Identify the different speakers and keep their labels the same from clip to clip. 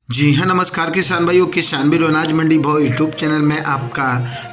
Speaker 1: जी हाँ, नमस्कार किसान भाइयों। किसान वीर अनाज मंडी भाव यूट्यूब चैनल में आपका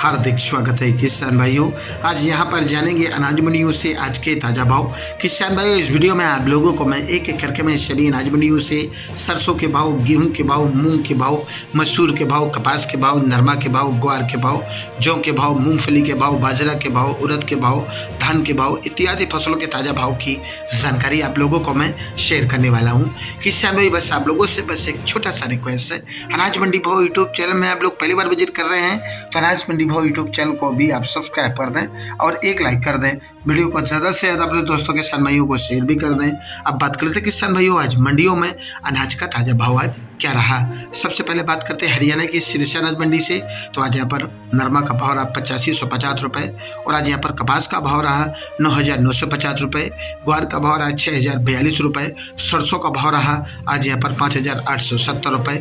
Speaker 1: हार्दिक स्वागत है। किसान भाइयों, आज यहाँ पर जानेंगे अनाज मंडियों से आज के ताज़ा भाव। किसान भाइयों, इस वीडियो में आप लोगों को मैं एक एक करके मैं सभी अनाज मंडियों से सरसों के भाव, गेहूं के भाव, मूंग के भाव, मसूर के भाव, कपास के भाव, नरमा के भाव, ग्वार के भाव, जौ के भाव, मूंगफली के भाव, बाजरा के भाव, उड़द के भाव, धान के भाव इत्यादि फसलों के ताज़ा भाव की जानकारी आप लोगों को मैं शेयर करने वाला हूँ। किसान भाई, बस आप लोगों से बस एक छोटा सा रिक्वेस्ट है, अनाज मंडी भाव यूट्यूब चैनल में आप लोग पहली बार विजिट कर रहे हैं तो अनाज मंडी भाव यूट्यूब चैनल को भी आप सब्सक्राइब कर दें और एक लाइक कर दें। वीडियो को ज़्यादा से ज़्यादा अपने दोस्तों किसान भाइयों को शेयर भी कर दें। अब बात करते हैं किसान भाइयों, आज मंडियों में अनाज का ताज़ा भाव आज क्या रहा। सबसे पहले बात करते हैं हरियाणा की सिरसा अनाज मंडी से। तो आज यहाँ पर नरमा का भाव रहा 8550 रुपये और आज यहाँ पर कपास का भाव रहा 9950 रुपये, ग्वार का भाव रहा 6042 रुपये, सरसों का भाव रहा आज यहाँ पर 5870 रुपये,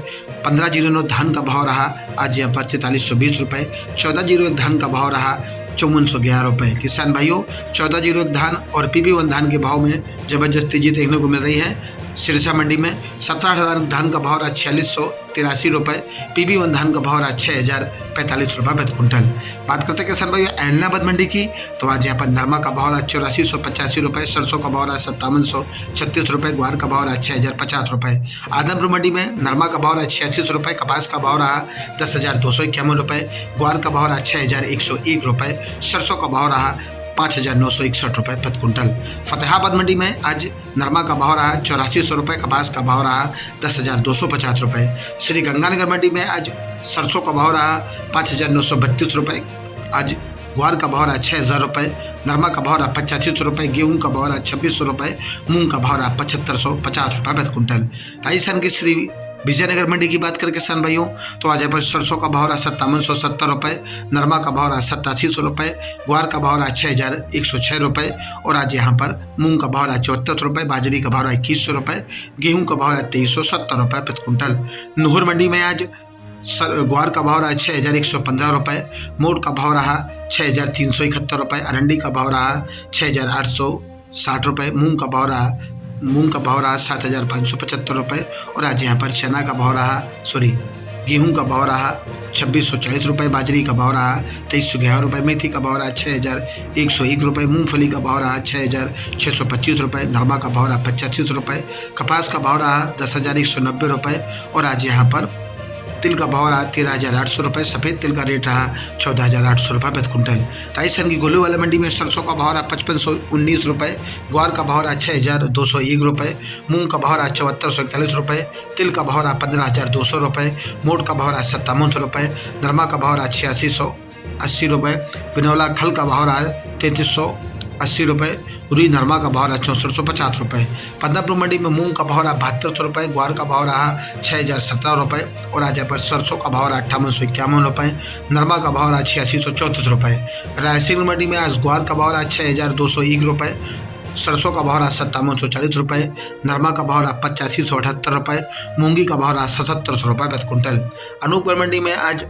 Speaker 1: 1509 धान का भाव रहा आज यहाँ पर 4320 रुपये, 1401 धान का भाव रहा 5411 रुपये। किसान भाइयों, 1401 धान और PB1 धान के भाव में जबरदस्त तेजी देखने को मिल रही है। सिरसा मंडी में 17,000 धान का भाव रहा 4683 रुपये, PB1 धान का भाव रहा 6045 रुपये प्रति क्विंटल। बात करते हैं किसान भाइयों एलनाबाद मंडी की। तो आज यहाँ पर नरमा का भाव रहा 8485 रुपये, सरसों का भाव रहा 5736 रुपये, ग्वार का भाव रहा 6050 रुपये। आदमपुर मंडी में नरमा का भाव रहा 86 रुपये, कपास का भाव रहा 10,251 रुपये, ग्वार का भाव रहा 6101 रुपये, सरसों का भाव रहा 5,961 रुपये प्रति क्विंटल। फतेहाबाद मंडी में आज नरमा का भाव रहा 8400 रुपये, कपास का भाव रहा 10,250 रुपये। श्री गंगानगर मंडी में आज सरसों का भाव रहा 5,932 रुपये, आज ग्वार का भाव रहा 6,000 रुपये, नरमा का भाव रहा 8500 रुपये, गेहूं का भाव रहा 2600 रुपये, मूंग का भाव रहा 7550 रुपये प्रति क्विंटल। राजस्थान की श्री विजयनगर मंडी की बात करें किसान भाइयों, तो आज यहाँ पर सरसों का भाव रहा 5770 रुपये, नरमा का भाव रहा 8700 रुपये, ग्वार का भाव रहा 6106 रुपये और आज यहाँ पर मूंग का भाव रहा 74 रुपये, बाजरी का भाव रहा 2100 रुपये, गेहूं का भाव रहा 2370 रुपये प्रति क्विंटल। नूहर मंडी में आज ग्वार का भाव रहा 6115 रुपये, मोट का भाव रहा 6371 रुपये, अरंडी का भाव रहा 6860 रुपये, मूंग का भाव रहा 7575 रुपये और आज यहाँ पर चना का भाव रहा गेहूं का भाव रहा 2640 रुपये, बाजरी का भाव रहा 2311 रुपये, मेथी का भाव रहा 6101 रुपये, मूंगफली का भाव रहा 6625 रुपये, नरमा का भाव रहा 85 रुपये, कपास का भाव रहा 10,190 रुपये और आज यहाँ पर तिल का भाव रहा 13,800 रुपये, सफ़ेद तिल का रेट रहा 14,800 रुपये प्रति क्विंटल। राजस्थान की गोलू वाला मंडी में सरसों का भाव रहा 5519 रुपये, ग्वार का भाव रहा 6,201 रुपये, मूंग का भाव रहा 7441 रुपये, तिल का भाव रहा 15,200 रुपये, मोट का भाव रहा 5700 रुपये, नरमा का भाव रहा 8680 रुपये, बिनौला खल का भाव रहा 3380 रुपये, रुई नरमा का भाव रहा 6450 रुपये। पद्मपुर मंडी में मूंग का भाव रहा 7200 रुपये, ग्वार का भाव रहा 6017 रुपये और आज यहाँ पर सरसों का भाव रहा 5851 रुपये, नरमा का भाव रहा 8634 रुपये। रायसेन मंडी में आज ग्वार का भाव रहा 6201 रुपये, सरसों का भाव रहा 5740 रुपये, नरमा का भाव रहा 8578 रुपये, मूंगी का भाव रहा 7700 रुपये प्रति क्विंटल। अनूपगढ़ मंडी में आज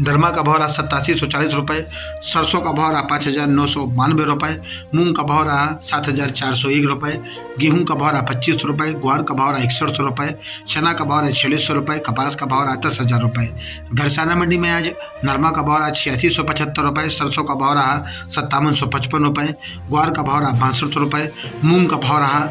Speaker 1: नरमा का भाव रहा 8740 रुपये, सरसों का भाव रहा 5,992 रुपये, मूंग का भाव रहा 7,401 रुपये, गेहूं का भाव रहा 25 रुपये, ग्वार का भाव रहा 61 रुपये, चना का भाव रहा 4600 रुपये, कपास का भाव रहा 10,000 रुपये। घरसाना मंडी में आज नरमा का भाव रहा 8675 रुपये, सरसों का भाव रहा 5755 रुपये, ग्वार का भाव रहा 62 रुपये, मूंग का भाव रहा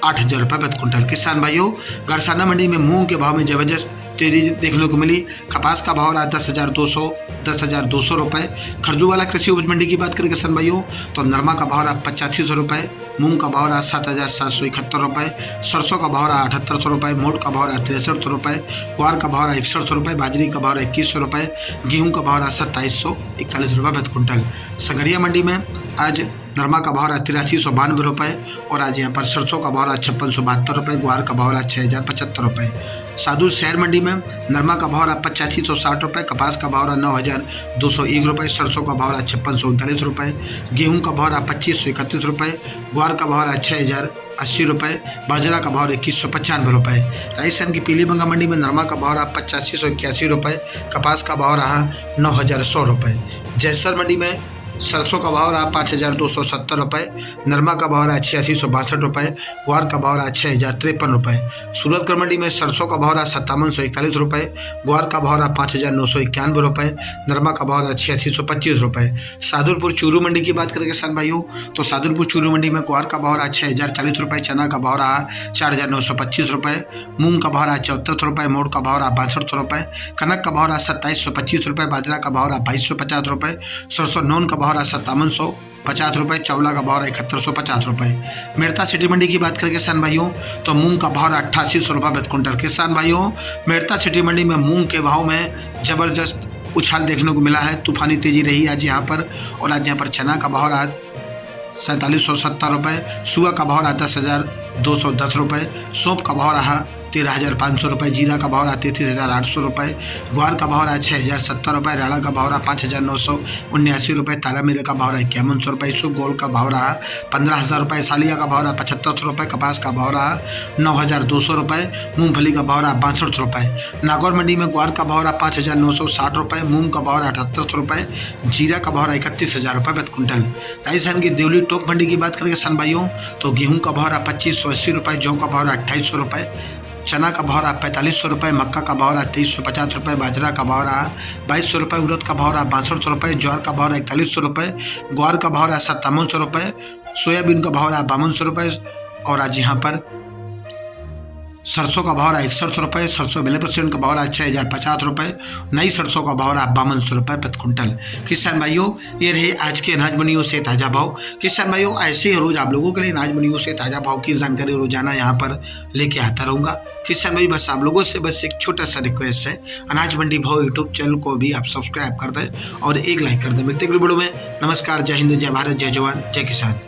Speaker 1: 8,000 रुपये प्रति क्विंटल। किसान भाइयों, घरसाना मंडी में मूंग के भाव में जबरदस्त तेजी देखने को मिली। कपास का भाव रहा 10,200 रुपये। खरजूवाला कृषि उपज मंडी की बात करें किसान भाइयों, तो नरमा का भाव रहा 8500 रुपये, मूंग का भाव रहा 7,771 रुपये, सरसों का भाव रहा 7800 रुपये, मोट का भाव रहा 63 रुपये, ग्वार का भाव रहा 61 रुपये, बाजरी का भाव रहा 2100 रुपये, गेहूं का भाव रहा 2741 रुपये प्रति क्विंटल। संगरिया मंडी में आज नरमा का भाव रहा 8392 रुपये और आज यहाँ पर सरसों का भाव रहा 5672 रुपये, ग्वार का भाव रहा 6075 रुपये। सादुल शहर मंडी में नरमा का भाव रहा 8560 रुपये, कपास का भाव रहा 9201 रुपये, सरसों का भाव रहा 5639 रुपये, गेहूं का भाव रहा 2531 रुपये, ग्वार का भाव रहा 6080 रुपये, बाजरा का भाव 2195 रुपये। राजस्थान की पीलीबंगा मंडी में नरमा का भाव रहा 8581 रुपये, कपास का भाव रहा 9100 रुपये। जैसर मंडी में सरसों का भाव रहा 5,270 रुपये, नरमा का भाव रहा 8662 रुपये, ग्वार का भाव रहा 6,053 रुपये। सूरतगढ़ मंडी में सरसों का भाव रहा 5741 रुपये, ग्वार का भाव रहा 5,991 रुपये, नरमा का भाव रहा 8625 रुपये। सादुलपुर चूरू मंडी की बात करें किसान भाइयों तो सादुलपुर चूरू मंडी में ग्वार का भाव रहा 6,040 रुपये, चना का भाव रहा 4,925 रुपये, मूंग का भाव रहा 74 रुपये, मोड़ का भाव रहा 62 रुपये, कनक का भाव रहा 2725 रुपये, बाजरा का भाव रहा 2250 रुपये, सरसों नॉन का भाव रहा 5750 रुपये, चौला का भाव रहा 7150 रुपये। मेड़ता सिटी मंडी की बात करें किसान भाइयों तो मूंग का भाव रहा 8800 रुपये प्रति क्विंटल। किसान भाइयों मेड़ता सिटी मंडी में मूंग के भाव में जबरदस्त उछाल देखने को मिला है, तूफानी तेजी रही आज यहाँ पर। और आज यहाँ पर चना का भाव रहा 4770 रुपये, सुआ का भाव रहा 10,210 रुपये, सौंफ का भाव रहा 13,500 रुपये, जीरा का भाव रहा 33,800 रुपये, ग्वार का भाव रहा 6,070 रुपये, राड़ा का भाव रहा 5,979 रुपये, तारा मीरा का भाव रहा 5100 रुपये, इसु गोल्ड का भाव रहा 15,000 रुपये, सालिया का भाव रहा 7500 रुपये, कपास का भाव रहा 9,200 रुपये, मूंगफली का भाव रहा 62 रुपये। नागौर मंडी में ग्वार का भाव रहा 5,960 रुपये, मूंग का भाव रहा 78 रुपये, जीरा का भाव रहा 31,000 रुपये प्रति क्विंटल। राजस्थान की देवली टोक मंडी की बात करें किसान भाइयों तो गेहूँ का भाव रहा 2,580 रुपये, जौ का भाव रहा 2,800 रुपये, चना का भाव रहा 4,500 रुपये, मक्का का भाव रहा 2,350 रुपये, बाजरा का भाव रहा 2,200 रुपये, उड़द का भाव रहा 62 रुपये, ज्वार का भाव रहा 4100 रुपये, ग्वार का भाव रहा 5700 रुपये, सोयाबीन का भाव रहा 5200 रुपये। और आज यहाँ पर सरसों का भाव रहा 61 रुपये, सरसों 92% का भाव रहा 6,050 रुपये, नई सरसों का भाव रहा 5200 रुपये प्रति क्विंटल। किसान भाइयों ये रहे आज के अनाज मंडियों से ताज़ा भाव। किसान भाइयों ऐसे ही रोज आप लोगों के लिए अनाज मंडियों से ताज़ा भाव की जानकारी रोजाना यहाँ पर लेके आता रहूँगा। किसान भाई बस आप लोगों से बस एक छोटा सा रिक्वेस्ट है, अनाज मंडी भाव यूट्यूब चैनल को भी आप सब्सक्राइब कर दें और एक लाइक कर दें। मिलते हैं वीडियो में। नमस्कार, जय हिंद, जय भारत, जय जवान, जय किसान।